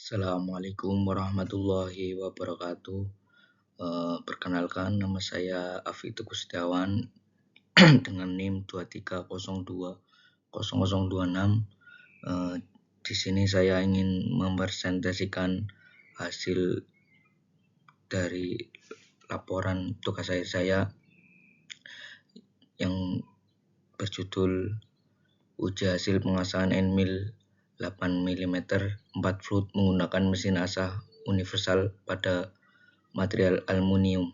Assalamualaikum warahmatullahi wabarakatuh. Perkenalkan, nama saya Afi Teguh Setiawan dengan NIM 23020026. Di sini saya ingin mempresentasikan hasil dari laporan tugas saya yang berjudul uji hasil pengasahan Enmil 8 mm 4 flut menggunakan mesin asah universal pada material aluminium.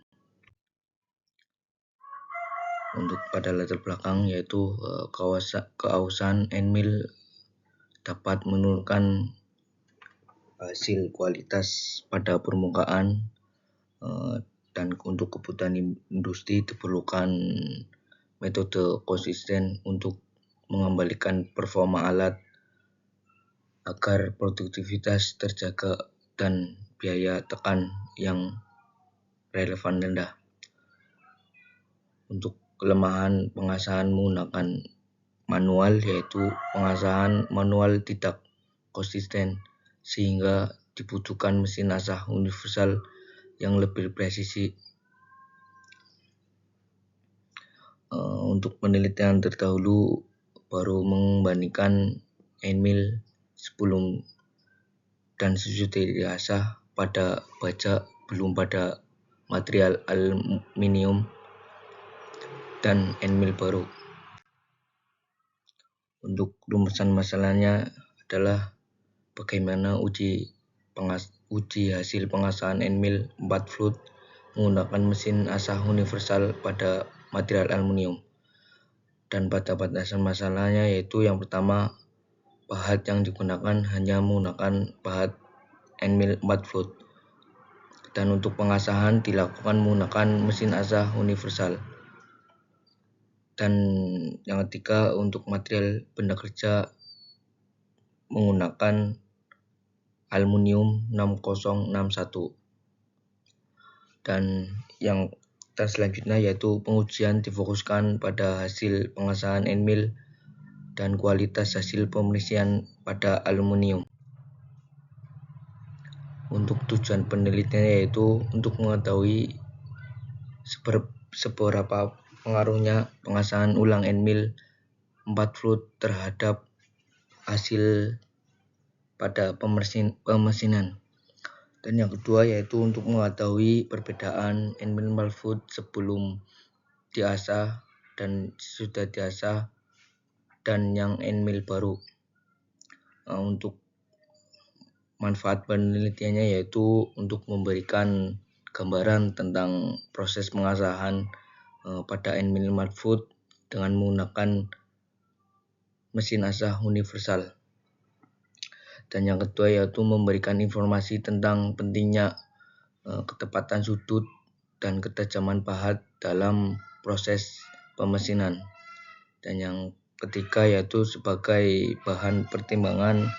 Untuk pada latar belakang yaitu keausan Enmil dapat menurunkan hasil kualitas pada permukaan, dan untuk kebutuhan industri diperlukan metode konsisten untuk mengembalikan performa alat agar produktivitas terjaga dan biaya tekan yang relevan rendah. Untuk kelemahan pengasahan menggunakan manual, yaitu pengasahan manual tidak konsisten sehingga dibutuhkan mesin asah universal yang lebih presisi. Untuk penelitian terdahulu baru membandingkan Enmil sebelum dan sesudah diasah pada baja, belum pada material aluminium dan Enmil baru. Untuk rumusan masalahnya adalah bagaimana uji hasil pengasahan Enmil 4 flut menggunakan mesin asah universal pada material aluminium. Dan pada batasan masalahnya yaitu yang pertama, bahat yang digunakan hanya menggunakan bahat Enmil 4 flut. Dan untuk pengasahan dilakukan menggunakan mesin asah universal. Dan yang ketiga, untuk material benda kerja menggunakan aluminium 6061. Dan yang selanjutnya yaitu pengujian difokuskan pada hasil pengasahan Enmil dan kualitas hasil pembersihan pada aluminium. Untuk tujuan penelitian yaitu untuk mengetahui seberapa pengaruhnya pengasahan ulang Enmil 4 flut terhadap hasil pada pemesinan. Dan yang kedua yaitu untuk mengetahui perbedaan Enmil 4 flut sebelum diasah dan sudah diasah dan yang Enmil baru. Untuk manfaat penelitiannya yaitu untuk memberikan gambaran tentang proses pengasahan pada Enmil 4 flut dengan menggunakan mesin asah universal. Dan yang kedua yaitu memberikan informasi tentang pentingnya ketepatan sudut dan ketajaman bahat dalam proses pemesinan. Dan yang ketiga yaitu sebagai bahan pertimbangan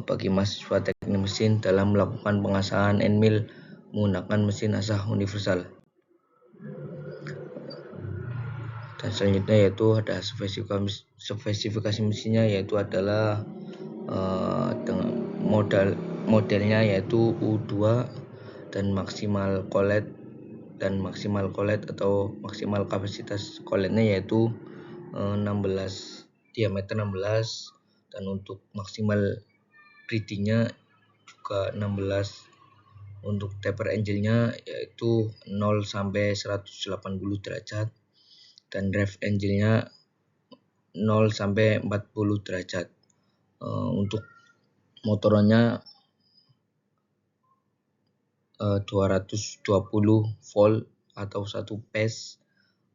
bagi mahasiswa teknik mesin dalam melakukan pengasahan Enmil menggunakan mesin asah universal. Dan selanjutnya yaitu ada spesifikasi mesinnya, yaitu adalah dengan modelnya yaitu U2 dan maksimal kolet atau maksimal kapasitas koletnya yaitu 16 diameter 16, dan untuk maksimal breedingnya juga 16. Untuk taper angle-nya yaitu 0 sampai 180 derajat dan rev angle-nya 0 sampai 40 derajat. Untuk motornya 220 volt atau 1 phase.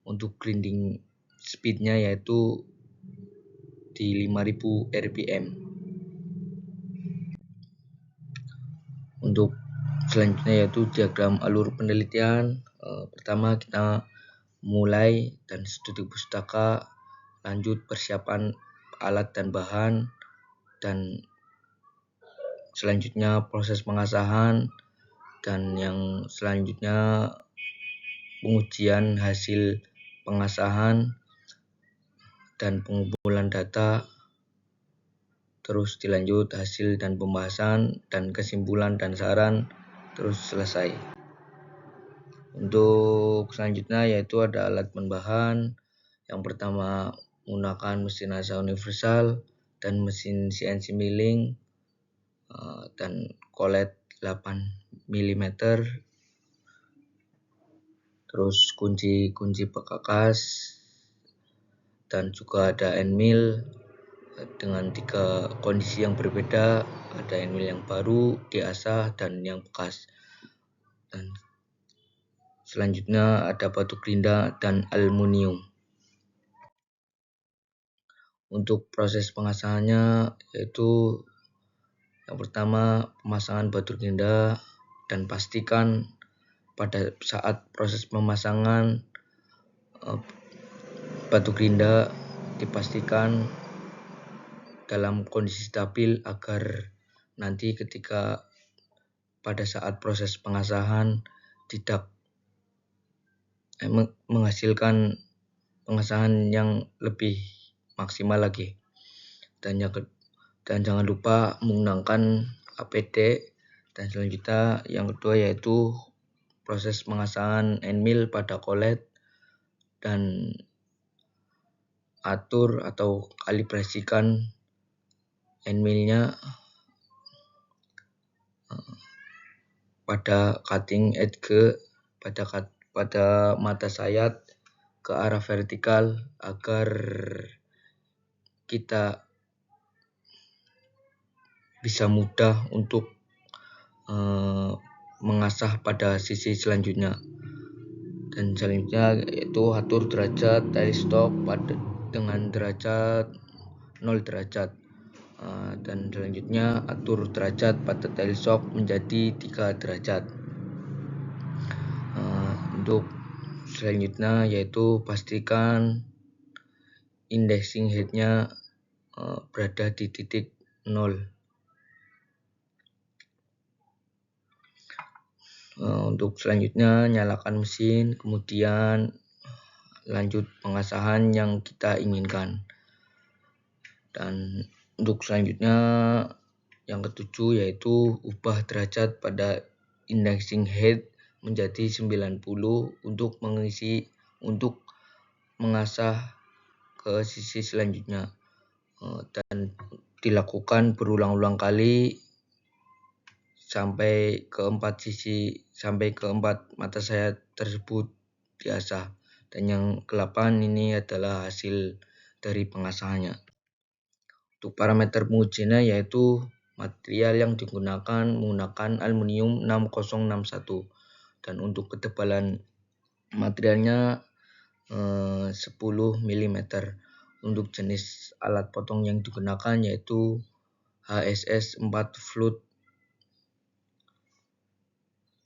Untuk grinding speed-nya yaitu di 5000 rpm. Untuk selanjutnya yaitu diagram alur penelitian. Pertama kita mulai dan studi pustaka, lanjut persiapan alat dan bahan, dan selanjutnya proses pengasahan, dan yang selanjutnya pengujian hasil pengasahan dan pengumpulan data, terus dilanjut hasil dan pembahasan dan kesimpulan dan saran, terus selesai. Untuk selanjutnya yaitu ada alat penbahan. Yang pertama menggunakan mesin asa universal dan mesin CNC milling dan kolet 8 mm, terus kunci pekakas, dan juga ada end mill dengan 3 kondisi yang berbeda. Ada end mill yang baru, diasah, dan yang bekas. Dan selanjutnya ada batu gerinda dan aluminium. Untuk proses pengasahannya yaitu yang pertama pemasangan batu gerinda, dan pastikan pada saat proses pemasangan batu gerinda dipastikan dalam kondisi stabil agar nanti ketika pada saat proses pengasahan tidak menghasilkan pengasahan yang lebih maksimal lagi. Dan jangan lupa menggunakan APD. Dan selanjutnya yang kedua yaitu proses pengasahan end mill pada kolet, dan atur atau kalibrasikan end millnya pada cutting edge pada mata sayat ke arah vertikal agar kita bisa mudah untuk mengasah pada sisi selanjutnya. Dan selanjutnya yaitu atur derajat tali stop dengan derajat 0 derajat. Dan selanjutnya atur derajat pada tali stop menjadi 3 derajat. Untuk selanjutnya yaitu pastikan indexing headnya berada di titik 0. Untuk selanjutnya nyalakan mesin, kemudian lanjut pengasahan yang kita inginkan. Dan untuk selanjutnya yang ketujuh yaitu ubah derajat pada indexing head menjadi 90 untuk mengasah ke sisi selanjutnya, dan dilakukan berulang-ulang kali sampai keempat mata sayap tersebut diasah. Dan yang ke-8 ini adalah hasil dari pengasahannya. Untuk parameter pengujiannya yaitu material yang digunakan menggunakan aluminium 6061, dan untuk ketebalan materialnya 10 mm. Untuk jenis alat potong yang digunakan yaitu HSS 4 Flood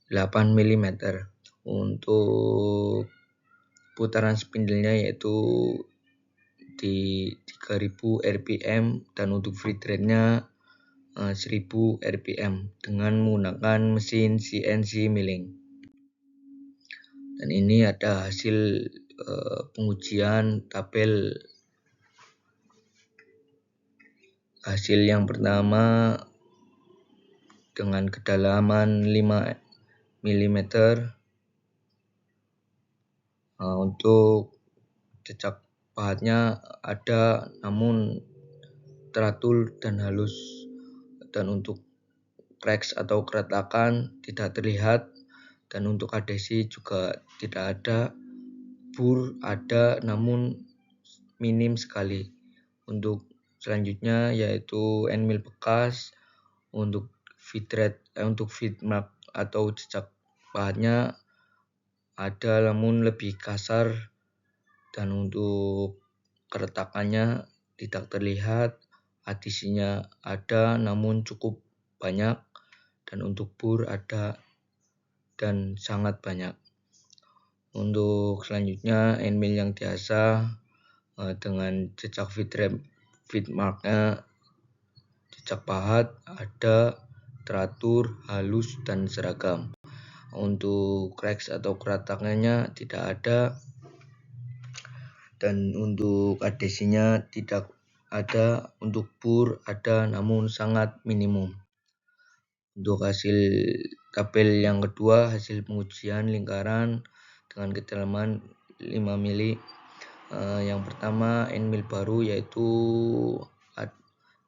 8 mm. Untuk putaran spindle-nya yaitu di 3000 rpm, dan untuk feed rate-nya 1000 rpm dengan menggunakan mesin CNC milling. Dan ini ada hasil pengujian tabel. Hasil yang pertama dengan kedalaman 5 mm. Untuk jejak pahatnya ada namun teratur dan halus, dan untuk cracks atau keretakan tidak terlihat, dan untuk adhesi juga tidak ada. Bur ada namun minim sekali. Untuk selanjutnya yaitu end mill bekas. Untuk feed mark atau jejak pahatnya ada namun lebih kasar, dan untuk keretakannya tidak terlihat. Adhesinya ada namun cukup banyak, dan untuk bur ada dan sangat banyak. Untuk selanjutnya end mill yang diasah dengan jejak feed marknya, jejak pahat ada, teratur, halus, dan seragam. Untuk cracks atau keretakannya tidak ada, dan untuk adhesinya tidak ada, untuk bur ada namun sangat minimum. Untuk hasil tabel yang kedua, hasil pengujian lingkaran dengan kedalaman 5 mili. Yang pertama N-mil baru, yaitu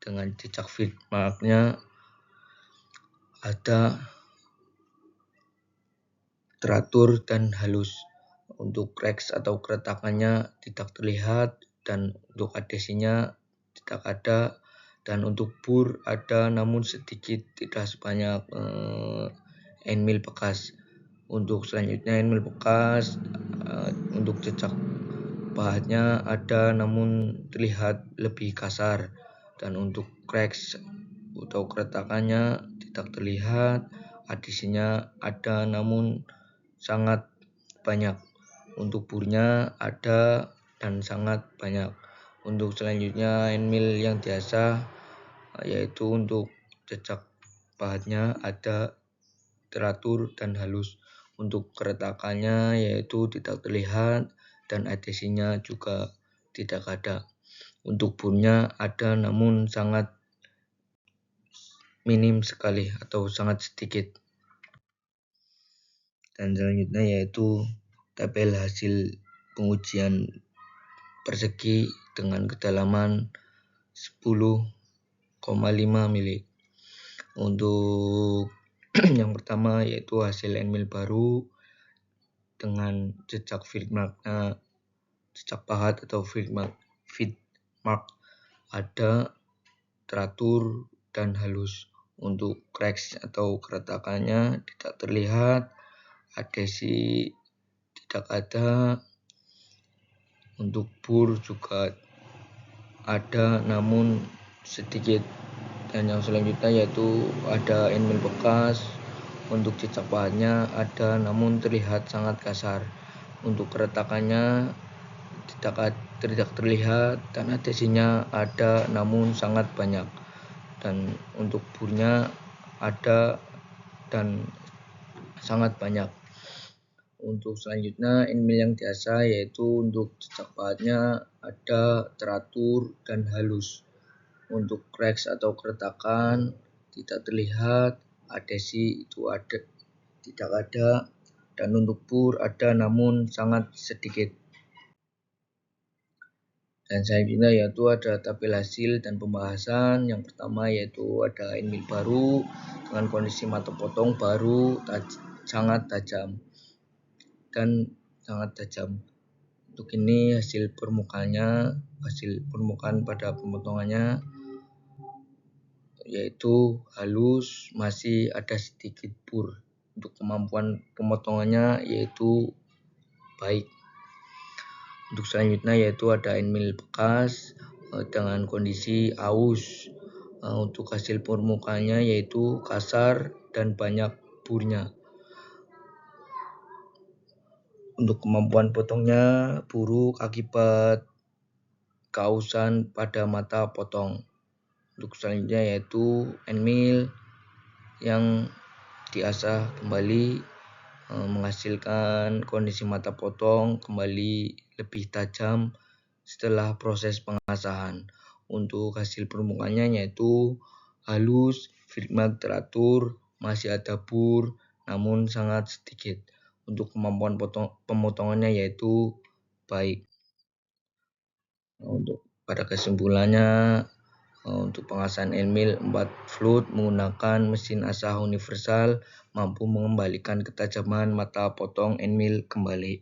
dengan jejak feed marknya ada, teratur dan halus. Untuk cracks atau keretakannya tidak terlihat, dan untuk adhesinya tidak ada, dan untuk bur ada namun sedikit, tidak sebanyak N-mil bekas. Untuk selanjutnya N-mil bekas, untuk jejak pahatnya ada namun terlihat lebih kasar, dan untuk cracks atau keretakannya tidak terlihat, adhesinya ada namun sangat banyak. Untuk burnya ada dan sangat banyak. Untuk selanjutnya N-mil yang biasa, yaitu untuk jejak pahatnya ada, teratur dan halus. Untuk keretakannya yaitu tidak terlihat, dan adhesinya juga tidak ada. Untuk burnya ada namun sangat minim sekali atau sangat sedikit. Dan selanjutnya yaitu tabel hasil pengujian persegi dengan kedalaman 10,5 mili. Untuk yang pertama yaitu hasil N-mil baru dengan jejak feed marknya, jejak pahat atau feed mark ada, teratur dan halus. Untuk cracks atau keretakannya tidak terlihat, adhesi tidak ada. Untuk bur juga ada namun sedikit. Dan yang selanjutnya yaitu ada N-mil bekas. Untuk jejak pahatnya ada namun terlihat sangat kasar. Untuk keretakannya tidak terlihat, dan adhesinya ada namun sangat banyak. Dan untuk burnya ada dan sangat banyak. Untuk selanjutnya N-mil yang biasa, yaitu untuk jejak pahatnya ada, teratur dan halus. Untuk cracks atau keretakan tidak terlihat, adhesi itu ada tidak ada, dan untuk bur ada namun sangat sedikit. Dan selanjutnya yaitu ada tabel hasil dan pembahasan. Yang pertama yaitu ada N-mil baru dengan kondisi mata potong baru sangat tajam dan sangat tajam. Untuk ini hasil permukaan pada pemotongannya yaitu halus, masih ada sedikit bur. Untuk kemampuan pemotongannya yaitu baik. Untuk selanjutnya yaitu ada N-mil bekas dengan kondisi aus. Untuk hasil permukaannya yaitu kasar dan banyak burnya. Untuk kemampuan potongnya buruk akibat keausan pada mata potong. Untuk selanjutnya yaitu N-mil yang diasah kembali menghasilkan kondisi mata potong kembali lebih tajam setelah proses pengasahan. Untuk hasil permukaannya yaitu halus, feed mark teratur, masih ada bur namun sangat sedikit. Untuk kemampuan pemotongannya yaitu baik. Untuk pada kesimpulannya, untuk pengasahan N-mil 4 float menggunakan mesin asah universal mampu mengembalikan ketajaman mata potong N-mil kembali.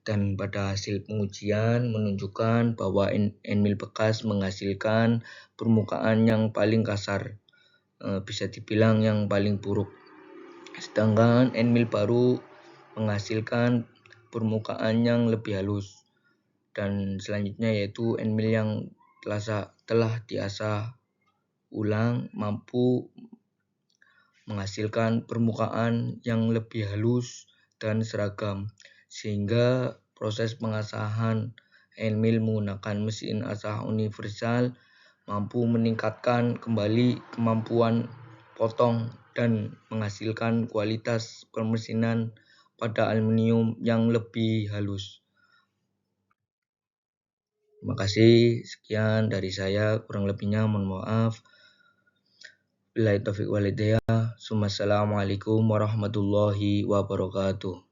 Dan pada hasil pengujian menunjukkan bahwa N-mil bekas menghasilkan permukaan yang paling kasar, bisa dibilang yang paling buruk. Sedangkan N-mil baru menghasilkan permukaan yang lebih halus. Dan selanjutnya yaitu N-mil yang telah diasah ulang mampu menghasilkan permukaan yang lebih halus dan seragam, sehingga proses pengasahan N-mil menggunakan mesin asah universal mampu meningkatkan kembali kemampuan potong dan menghasilkan kualitas permesinan pada aluminium yang lebih halus. Terima kasih, sekian dari saya, kurang lebihnya mohon maaf. Billahi taufiq walhidayah. Assalamualaikum warahmatullahi wabarakatuh.